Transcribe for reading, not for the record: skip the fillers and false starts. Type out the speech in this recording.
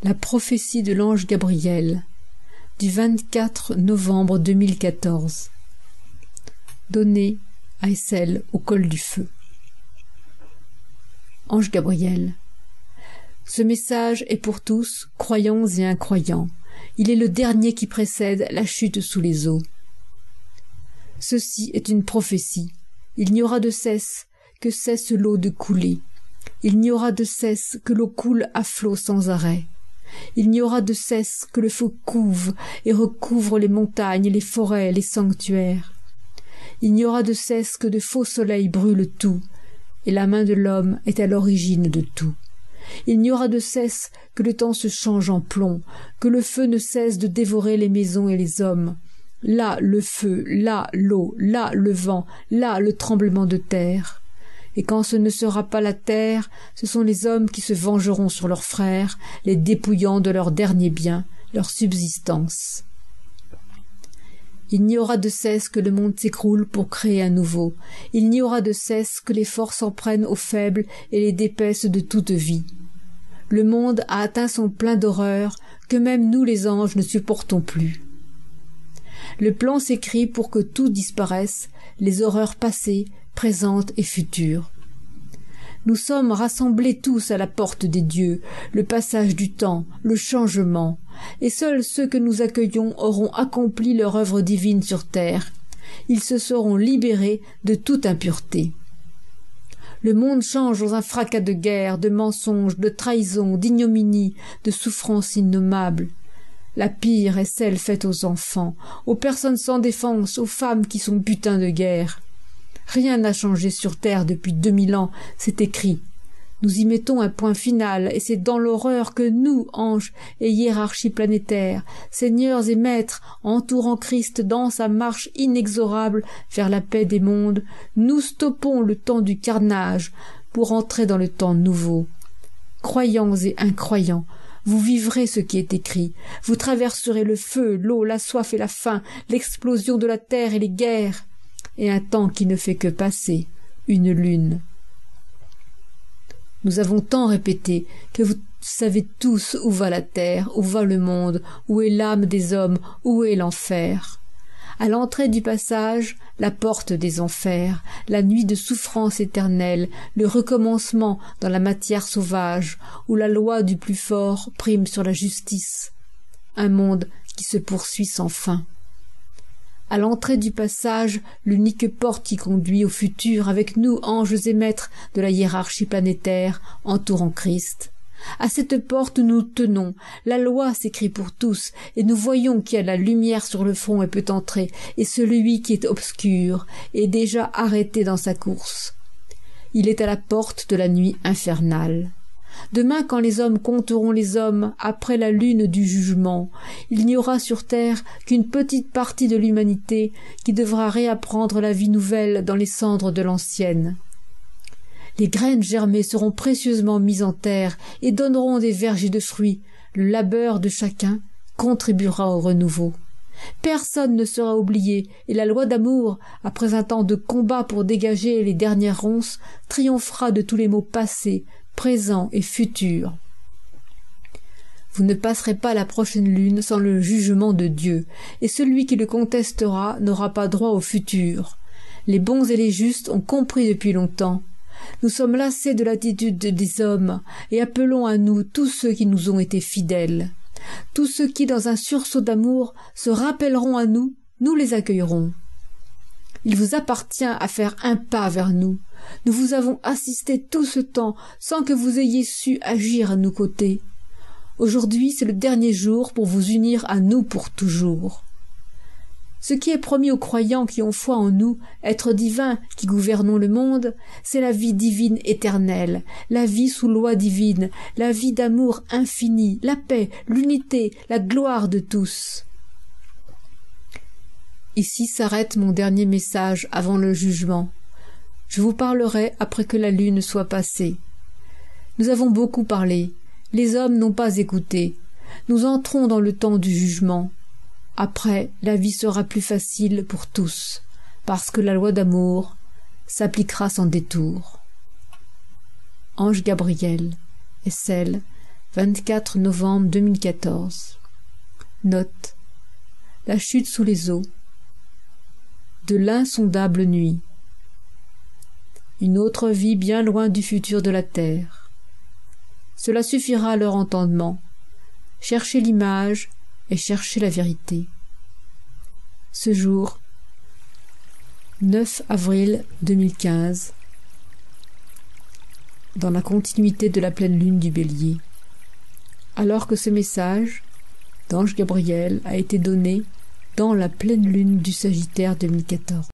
La prophétie de l'ange Gabriel du 24 novembre 2014. Donnée à Essel au col du feu. Ange Gabriel. Ce message est pour tous, croyants et incroyants. Il est le dernier qui précède la chute sous les eaux. Ceci est une prophétie. Il n'y aura de cesse que cesse l'eau de couler. Il n'y aura de cesse que l'eau coule à flot sans arrêt. Il n'y aura de cesse que le feu couve et recouvre les montagnes, les forêts, les sanctuaires. Il n'y aura de cesse que de faux soleils brûlent tout, et la main de l'homme est à l'origine de tout. Il n'y aura de cesse que le temps se change en plomb, que le feu ne cesse de dévorer les maisons et les hommes. Là le feu, là l'eau, là le vent, là le tremblement de terre. Et quand ce ne sera pas la terre, ce sont les hommes qui se vengeront sur leurs frères, les dépouillant de leurs derniers biens, leur subsistance. Il n'y aura de cesse que le monde s'écroule pour créer un nouveau. Il n'y aura de cesse que les forts s'en prennent aux faibles et les dépaissent de toute vie. Le monde a atteint son plein d'horreur que même nous les anges ne supportons plus. Le plan s'écrit pour que tout disparaisse, les horreurs passées, présentes et futures. Nous sommes rassemblés tous à la porte des dieux, le passage du temps, le changement, et seuls ceux que nous accueillons auront accompli leur œuvre divine sur terre. Ils se seront libérés de toute impureté. Le monde change dans un fracas de guerre, de mensonges, de trahisons, d'ignominies, de souffrances innommables. La pire est celle faite aux enfants, aux personnes sans défense, aux femmes qui sont butins de guerre. Rien n'a changé sur terre depuis 2000 ans, c'est écrit. Nous y mettons un point final, et c'est dans l'horreur que nous, anges et hiérarchies planétaires, seigneurs et maîtres, entourant Christ dans sa marche inexorable vers la paix des mondes, nous stoppons le temps du carnage pour entrer dans le temps nouveau. Croyants et incroyants, vous vivrez ce qui est écrit, vous traverserez le feu, l'eau, la soif et la faim, l'explosion de la terre et les guerres, et un temps qui ne fait que passer, une lune. Nous avons tant répété que vous savez tous où va la terre, où va le monde, où est l'âme des hommes, où est l'enfer. À l'entrée du passage, la porte des enfers, la nuit de souffrance éternelle, le recommencement dans la matière sauvage, où la loi du plus fort prime sur la justice. Un monde qui se poursuit sans fin. À l'entrée du passage, l'unique porte qui conduit au futur avec nous, anges et maîtres de la hiérarchie planétaire, entourant Christ. À cette porte nous tenons, la loi s'écrit pour tous, et nous voyons qui a la lumière sur le front et peut entrer, et celui qui est obscur est déjà arrêté dans sa course. Il est à la porte de la nuit infernale. Demain, quand les hommes compteront les hommes, après la lune du jugement, il n'y aura sur terre qu'une petite partie de l'humanité qui devra réapprendre la vie nouvelle dans les cendres de l'ancienne. Les graines germées seront précieusement mises en terre et donneront des vergers de fruits. Le labeur de chacun contribuera au renouveau. Personne ne sera oublié, et la loi d'amour, après un temps de combat pour dégager les dernières ronces, triomphera de tous les maux passés, présent et futur. Vous ne passerez pas la prochaine lune sans le jugement de Dieu, et celui qui le contestera n'aura pas droit au futur. Les bons et les justes ont compris depuis longtemps. Nous sommes lassés de l'attitude des hommes, et appelons à nous tous ceux qui nous ont été fidèles. Tous ceux qui, dans un sursaut d'amour, se rappelleront à nous, nous les accueillerons. Il vous appartient à faire un pas vers nous. Nous vous avons assisté tout ce temps sans que vous ayez su agir à nos côtés. Aujourd'hui, c'est le dernier jour pour vous unir à nous pour toujours. Ce qui est promis aux croyants qui ont foi en nous, êtres divins qui gouvernons le monde, c'est la vie divine éternelle, la vie sous loi divine, la vie d'amour infini, la paix, l'unité, la gloire de tous. Ici s'arrête mon dernier message avant le jugement. Je vous parlerai après que la lune soit passée. Nous avons beaucoup parlé. Les hommes n'ont pas écouté. Nous entrons dans le temps du jugement. Après, la vie sera plus facile pour tous, parce que la loi d'amour s'appliquera sans détour. Ange Gabriel, Essel, 24 novembre 2014. Note. La chute sous les eaux. De l'insondable nuit. Une autre vie bien loin du futur de la terre. Cela suffira à leur entendement. Cherchez l'image et cherchez la vérité. Ce jour, 9 avril 2015, dans la continuité de la pleine lune du Bélier, alors que ce message d'Ange Gabriel a été donné dans la pleine lune du Sagittaire 2014.